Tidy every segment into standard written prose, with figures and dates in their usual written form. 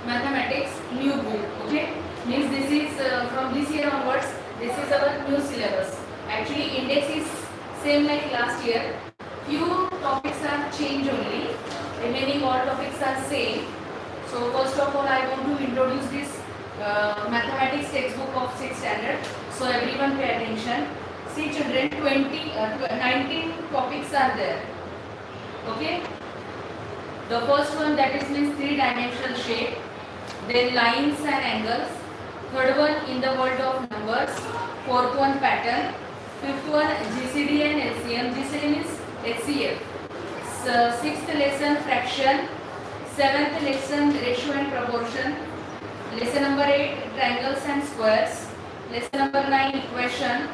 mathematics new book. Okay, means this is from this year onwards. This is our new syllabus. Actually, index is same like last year. Few topics are changed only. Remaining all topics are same. So first of all, I want to introduce this mathematics textbook of 6th standard. So everyone pay attention. See children, 19 topics are there. Okay. The first one, that is means three-dimensional shape. Then lines and angles. Third one, in the world of numbers. Fourth one, pattern. Fifth one, GCD and LCM. GCD means HCF. Sixth lesson, fraction. Seventh lesson, ratio and proportion. Lesson number 8, triangles and squares. Lesson number 9, equation.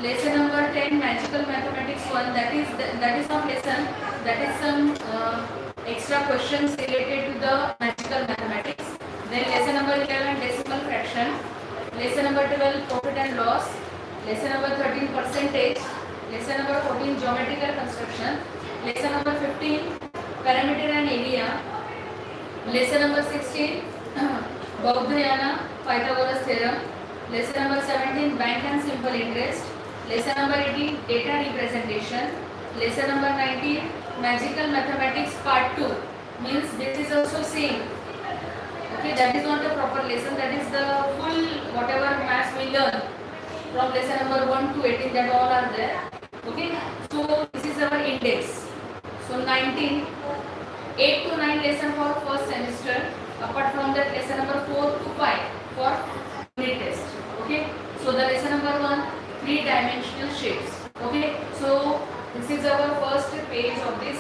Lesson number 10, magical mathematics 1. That is not lesson. That is some extra questions related to the magical mathematics. Then lesson number 11, decimal fraction. Lesson number 12, profit and loss. Lesson number 13, percentage. Lesson number 14, geometrical construction. Lesson number 15, parameter and area. Lesson number 16, Baughayana, Pythagoras theorem. Lesson number 17, bank and simple interest. Lesson number 18, data representation. Lesson number 19, magical mathematics part 2. Means this is also same. Okay, that is not a proper lesson. That is the full whatever maths we learn from lesson number 1 to 18. That all are there. Okay, so this is our index. So 19, 8 to 9 lesson for first semester. Apart from that, lesson number 4 to 5 for unit test. Okay, so the lesson number 1, three-dimensional shapes. Okay, so this is our first page of this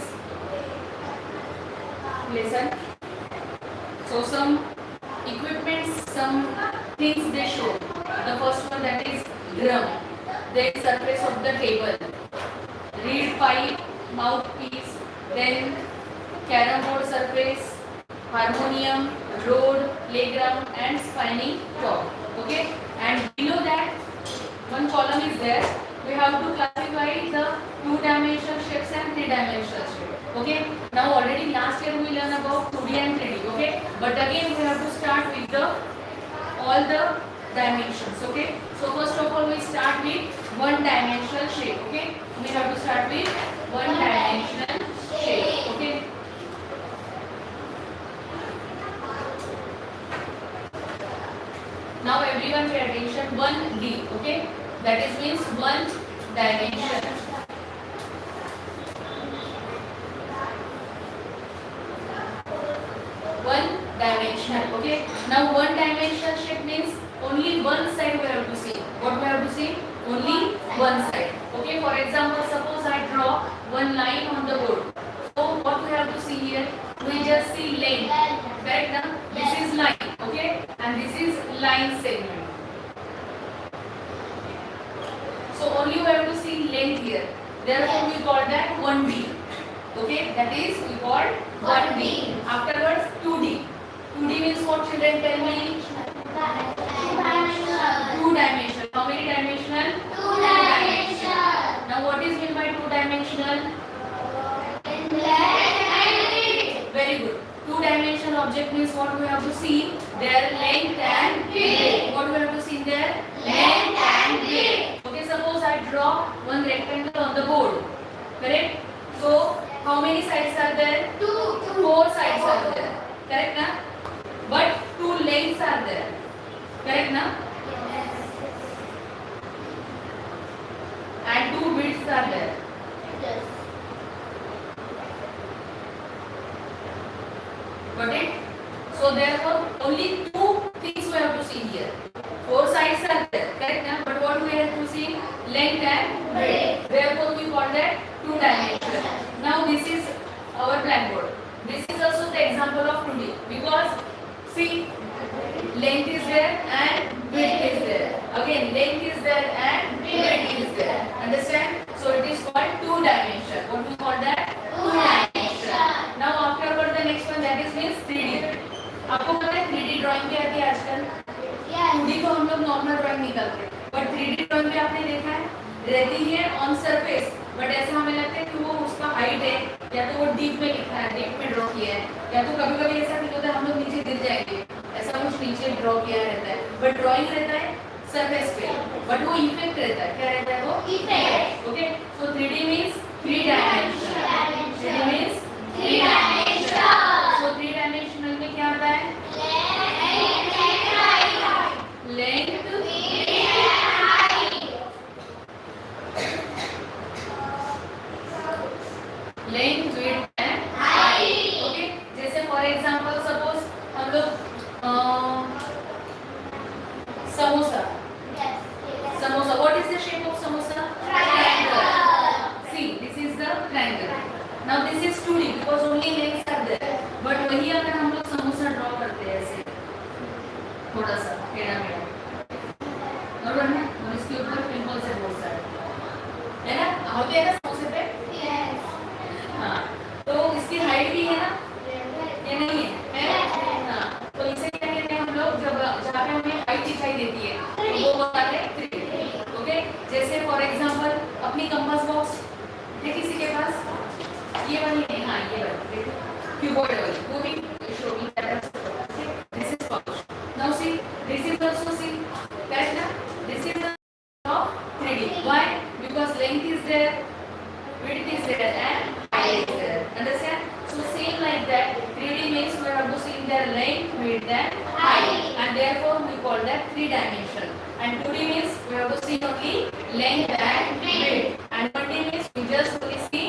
lesson. So some equipments, some things they show. The first one, that is drum. Then surface of the table. Reed pipe, mouthpiece. Then carom board surface, harmonium, road, playground and spinning top. Okay, and below that one column is there. We have to classify the two-dimensional shapes and three-dimensional shapes. Okay, now already last year we learned about 2D and 3D. Okay, but again we have to start with the all the dimensions. Okay, so first of all we start with one-dimensional shape. Okay, we have to start with one-dimensional shape. Okay. Now everyone pay attention. 1D. Okay, that is means one dimension. One dimensional. Okay. Now one dimensional shape means only one side we have to see. What we have to see? Only one side. Okay. For example, suppose I draw one line on the board. So what we have to see here? We just see length. Correct now? This is line. Okay. And this is line segment. So only we have to see length here. Therefore we call that 1D. Okay, that is we call 1D. Afterwards 2D. 2D means what, children, tell me? Two dimensional. How many dimensional? Two dimensional. Now what is meant by two dimensional? Very good. Two-dimensional object means what we have to see? Their length and width. What we have to see there? Length and width. Okay, suppose I draw one rectangle on the board. Correct? So, how many sides are there? Two. Four sides are there. Correct na? But two lengths are there. Correct na? Yes. And two widths are there. Yes. Got it? So therefore only two things we have to see here. Four sides are there, correct now? But what we have to see? Length and width. Therefore we call that two-dimensional. Now this is our blackboard. This is also the example of 2D because see, length is there and width is there. Again, length is there and width is there. Understand? So it is called two-dimensional. What we call that? Two-dimensional. Now afterward the next one, that is means 3D. आपको पता है 3D drawing क्या आती है आजकल? 2D को हम लोग नॉर्मल ड्राइंग निकालते हैं, बट 3D ड्राइंग में आपने देखा है रहती है ऑन सरफेस, बट ऐसा हमें लगता है कि वो उसका हाइट है या तो वो डीप में लिखा है, डीप में ड्रॉ किया है, या तो कभी कभी ऐसा फील होता है हम लोग नीचे गिर जाएंगे, कुछ नीचे ड्रॉ किया रहता है, बट ड्राइंग रहता है सरफेस पे, बट वो इफेक्ट रहता है, क्या रहता है वो effect. Okay, so 3D means 3 dimension. 3D means 3 dimension. So 3 dimensional में क्या आता है? Length, length, width and height. Okay, जैसे फॉर एग्जांपल सपोज हम लोग samosa. Samosa. What is the shape of samosa? Triangle. See, this is the triangle. Now this is 2D because only legs are there. But वही अगर हम लोग samosa draw करते हैं ऐसे थोड़ा सा टेढ़ा मेढ़ा, बराबर है, और इसके ऊपर पिंपल्स है बहुत सारे, है ना? हो गया ना समोसे पे? Yes. हाँ, तो इसकी हाइट भी है ना? ये नहीं है, है? हाँ, तो इसे क्या कहते हैं हम लोग, जब जहाँ पे हमें हाइट दिखाई देती है वो होता है 3D. जैसे फॉर एग्जांपल अपनी कंपास बॉक्स है किसी के पास, ये वाली नहीं, हाँ ये वाली देखो, क्यूबॉइड वाली, वो भी show me that. This is pouch. Now see, this is also see, correct ना? This is of 3D. Why? Because length is there, width is there and height is there. Understand? So same like that, 3D means we have to see their length, width and height, and therefore we call that 3 dimension. And 2D means we have to see only length and width, and 1D means we just only see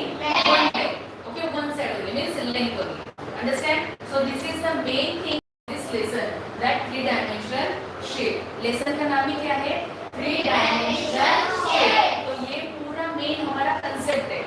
one side. Okay, one side only means length only. Understand? So this is the main thing of this lesson, that 3 dimensional shape. lesson का नाम ही क्या है? 3 dimensional shape. तो ये पूरा main हमारा concept है.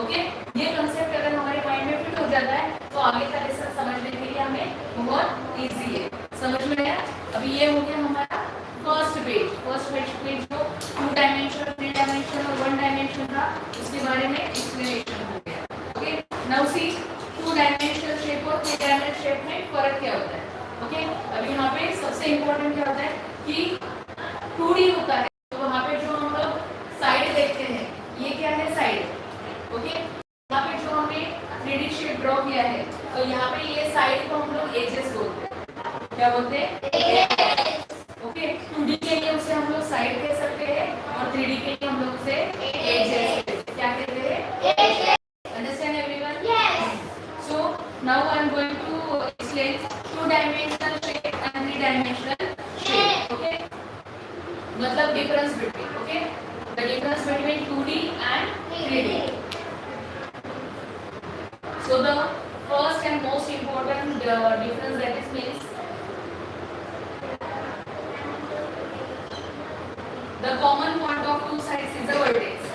Okay, ये कंसेप्ट अगर हमारे माइंड में फिट हो जाता है तो आगे का लेसन समझने के लिए हमें बहुत इजी है. समझ में आया? अभी ये हो गया हमारा फर्स्ट पेज. फर्स्ट पेज जो 2 डायमेंशन, 3 डायमेंशन और 1 डायमेंशन था, उसके बारे में एक्सप्लेनेशन हो गया. Okay, now see 2 dimensional shape और 3 डायमेंशनल शेप में फर्क क्या होता है. ओके, अभी यहाँ पे सबसे इम्पोर्टेंट क्या होता है कि 2D होता है, तो वहाँ पे जो हम लोग साइड देखते हैं, ये क्या है? साइड. ओके, यहाँ पे जो हमने 3D शेप ड्रॉ किया है, तो यहाँ पे ये साइड को हम लोग एजेस बोलते हैं. क्या बोलते हैं? ओके, 2D के लिए उसे हम लोग साइड कह सकते हैं और 3D के लिए हम लोग उसे एजेस क्या कहते हैं? Understand everyone? Yes. So now I am going to explain 2 dimensional shape and 3 dimensional shape. Okay, मतलब difference between. Okay, the difference between 2D and 3D. So the first and most important difference that is means the common point of two sides is the vertex.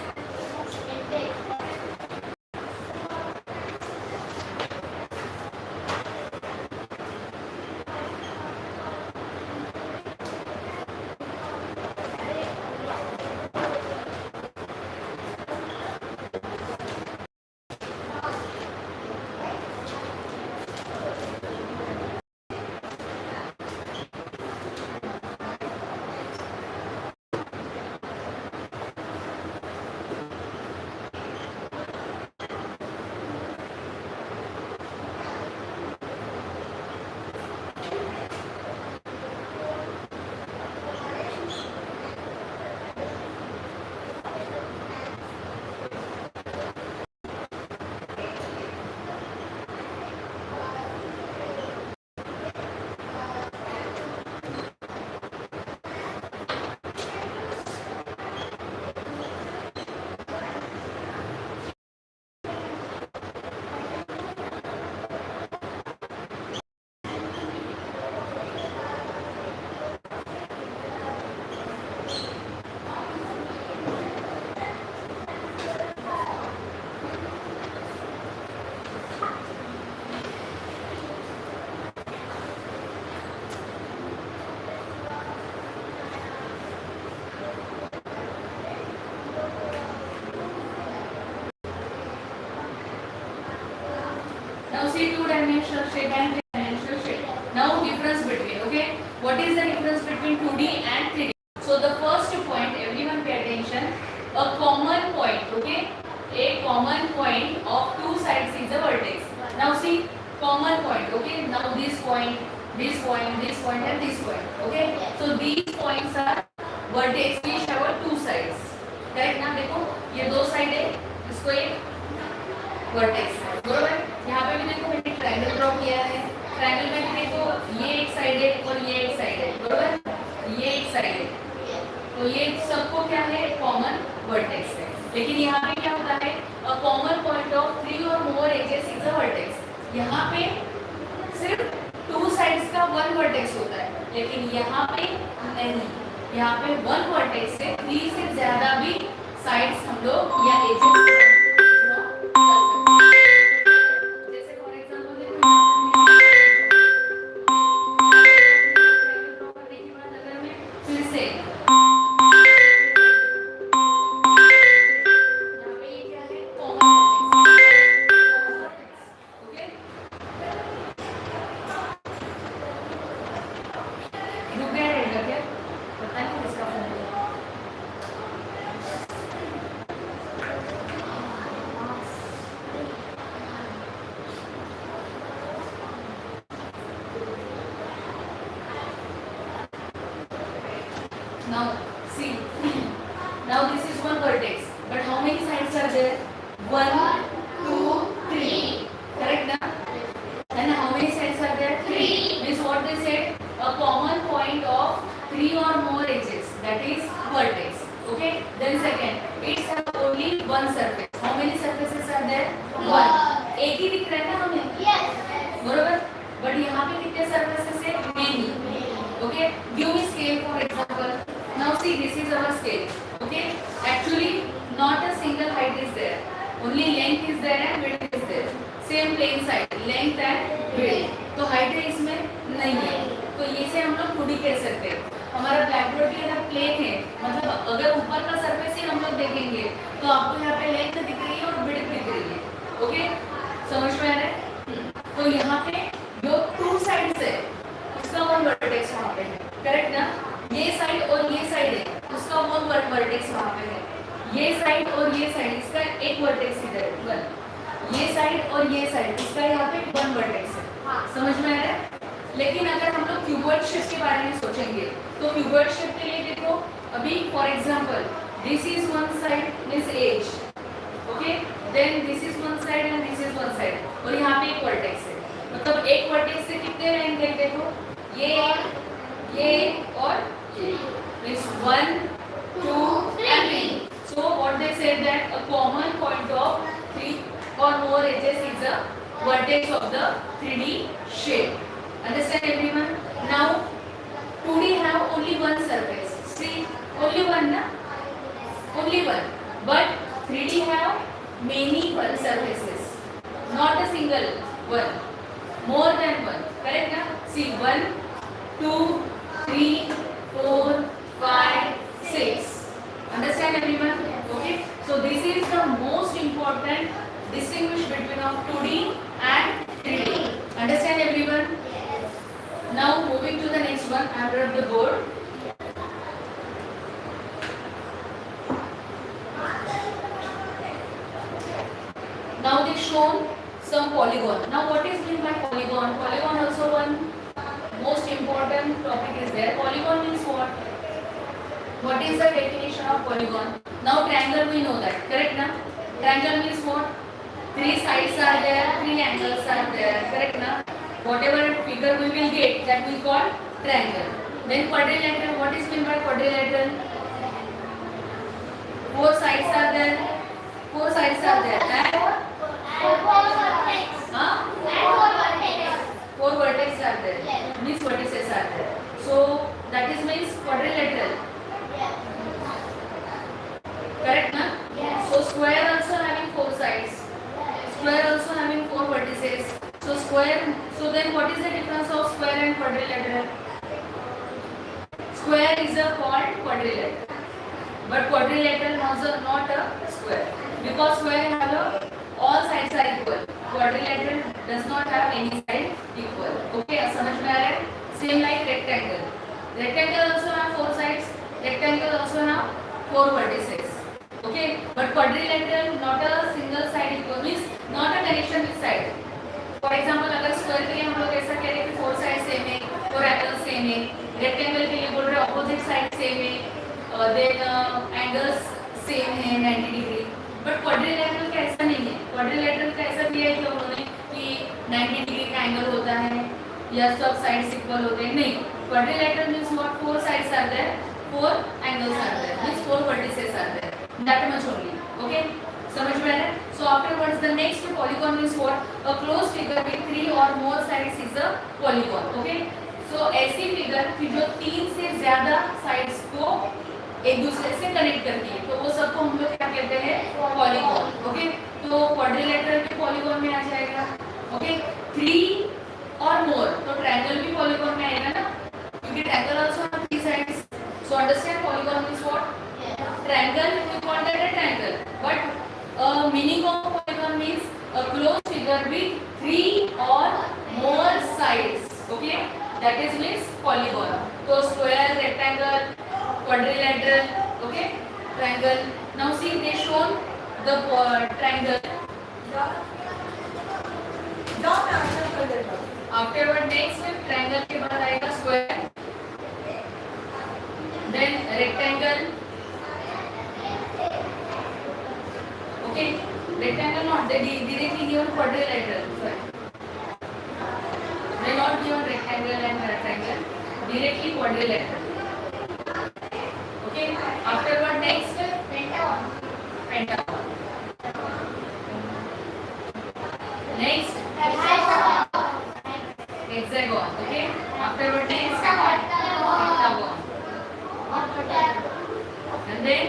see two-dimensional shape and three-dimensional shape. Now difference between, okay? What is the difference between 2D and 3D? So the first point, everyone pay attention. A common point, okay? A common point of two sides is a vertex. Now see, common point, okay? Now this point, this point and this point. Okay, so these points are vertex which have two sides. Correct ना? देखो ये दो side है, इसको एक vertex है, बरोबर? यहाँ पे भी देखो मैंने ट्रायंगल ड्रॉ किया है, ट्रायंगल में देखो ये एक साइड है और ये एक साइड है, बरोबर? ये एक साइड है, तो ये सबको क्या है? कॉमन वर्टेक्स है। लेकिन यहाँ पे क्या होता है? अ कॉमन पॉइंट ऑफ 3 और मोर एजेस इज अ वर्टेक्स। यहाँ पे सिर्फ टू साइड्स का वन वर्टेक्स होता है, लेकिन यहाँ पे नहीं, यहाँ पे वन वर्टेक्स से 3 से ज्यादा भी साइड्स हम लोग या edges Now see, now this is one vertex, but how many sides are there? 1, 2, 3. Correct na? And how many sides are there? 3. Means what they said? A common point of 3 or more edges, that is vertex. Okay. Then second, it has only one surface. How many surfaces are there? 1. एक ही दिख रहा है ना हमें? Yes. बरोबर? But यहाँ पे कितने surfaces है? Many. Okay. Give me scale for example. Now see, this is our scale. Okay. Actually, not a single height is there. Only length is there and width is there. Same plane side, length and width. तो height है इसमें नहीं है. तो ये से हम लोग खुद ही कह सकते हैं. हमारा ब्लैकबोर्ड की अगर प्लेन है, मतलब अगर ऊपर का सरफेस ही हम लोग देखेंगे, तो आपको यहाँ पे लेंथ दिख रही है और विड्थ दिख रही है. ओके, समझ में आ रहा है? तो यहाँ पे जो टू साइड्स है, उसका वन वर्टेक्स वहाँ पे है. करेक्ट ना? ये साइड और ये साइड है, उसका वन वर्टेक्स वहाँ पे है. ये साइड और ये साइड, इसका एक वर्टेक्स इधर है, वन. ये साइड और ये साइड, इसका यहाँ पे वन वर्टेक्स है. समझ में आ रहा है? लेकिन अगर हम लोग क्यूबॉइड शेप के बारे में सोचेंगे, तो क्यूबॉइड शेप के लिए देखो, अभी for example this is one side, this edge, okay, then this is one side and this is one side, और यहाँ पे एक वर्टेक्स है. मतलब एक वर्टेक्स से कितने लाइन गए? देखो ये और this 1, 2 and 3. So what they said that a common point of 3 or more edges is a vertex of the 3D shape. Understand everyone? Now 2D have only one surface. See, only one na? Only one. But 3D have many surfaces. Not a single one. More than one. Correct na? See, 1, 2, 3, 4, 5, 6. Understand everyone? Okay. So this is the most important distinguish between of 2D and 3D. Understand everyone? Now moving to the next one under the board. Now they shown some polygon. Now what is meant by polygon? Polygon also one most important topic is there. Polygon means what? What is the definition of polygon? Now triangle we know that, correct na? Triangle means what? 3 sides are there, 3 angles are there, correct na? Whatever figure we will get, that we call triangle. Then quadrilateral, what is meant by quadrilateral? 4 sides are there, 4 sides are there, and 4 vertices are there. Means vertices are there. So that is means quadrilateral. Correct na? Yes. So square also having 4 sides. Square also having 4 vertices. So square. So then what is the difference of square and quadrilateral? Square is a called quadrilateral, but quadrilateral is not a square, because square have a all sides are equal. Quadrilateral does not have any side equal. Okay, समझ में आ रहा है? Same like rectangle. Rectangle also have 4 sides. Rectangle also have 4 vertices. Okay, but quadrilateral not a single side equal, means not a connection with side. For example, अगर square के लिए हम लोग ऐसा कह रहे हैं कि 4 sides same है, रेक्टेंगल के लिए बोल रहे ऑपोजिट साइड सेम है, देन एंगल्स सेम है 90 डिग्री। बट क्वाड्रिलेटरल का ऐसा नहीं है। क्वाड्रिलेटरल का ऐसा किया है कि उन्होंने कि 90 डिग्री का एंगल होता है या सब साइड्स इक्वल होते हैं, नहीं। Quadrilateral means what, four sides are there, four angles are there, means four vertices are there, that much only. Okay, समझ में आ रहा है? So afterwards the next polygon means what, a close figure with three और more sides is a polygon. Okay, so ऐसी figure कि जो तीन से ज्यादा साइड्स को एक दूसरे से कनेक्ट करती है, तो वो सबको हम लोग क्या कहते हैं, पॉलीगॉन। ओके, तो क्वाड्रिलेटरल भी पॉलीगॉन में आ जाएगा। ओके, थ्री और मोर, तो ट्रायंगल भी पॉलीगॉन में आएगा ना, क्योंकि triangle also have three sides. So understand polygon means what, triangle, we call that a triangle, but meaning of polygon means a closed figure with three or more sides. Okay, that is means polygon. So square, rectangle, quadrilateral, okay, triangle. Now see they shown the triangle. Afterward next triangle के बाद आएगा square, then rectangle. Okay, rectangle not, they directly given quadrilateral. Sorry, they not given rectangle and rectangle, directly quadrilateral. Okay, afterward next pentagon. Pentagon. Next hexagon. Okay, afterward next octagon. And then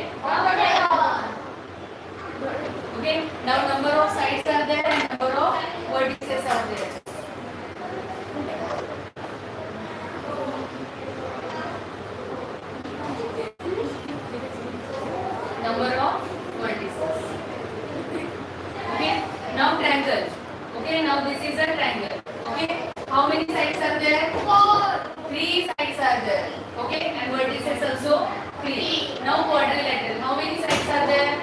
okay, now number of sides are there and number of vertices are there. Number of vertices. Okay, now triangle. Okay, now this is a triangle. Okay, how many sides are there? Four. Three sides are there. Okay, and vertices also three. Now quadrilateral. How many sides are there?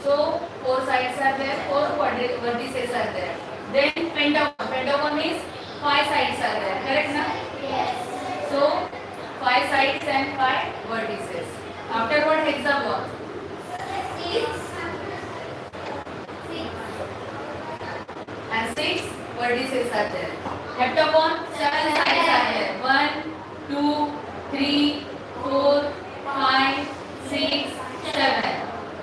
So four sides are there, four vertices are there. Then pentagon. Pentagon means five sides are there. Correct, na? Yes. So five sides and five vertices. Afterward hexagon. Six. And six vertices are there. Heptagon, seven sides are there. 1, 2, 3, 4, 5, 6, 7.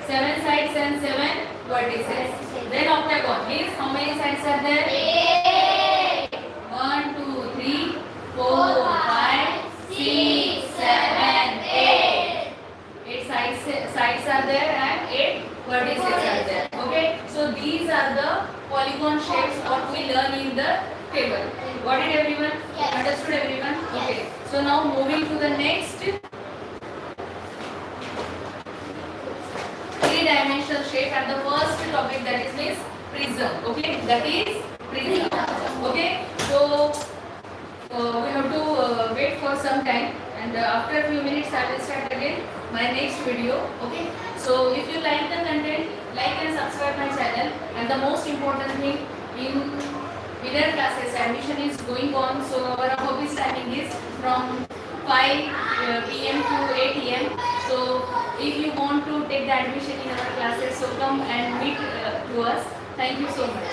Seven sides and seven vertices. Then octagon means how many sides are there? 8. 1, 2, 3, 4, 5, 6, 7, 8. 8 sides are there and 8 vertices are there. Okay, so these are the polygon shapes what we learn in the table. Got it everyone? Yes. Understood everyone? Yes. Okay, so now moving to the next three-dimensional shape, and the first topic that is prism. Okay, that is prism. Okay, so we have to wait for some time, and after a few minutes I will start again my next video. Okay, so if you like the content, like and subscribe my channel. And the most important thing, in winter classes admission is going on, so our office timing is from 5 p.m. to 8 a.m. So if you want to take the admission in our classes, so come and meet to us. Thank you so much.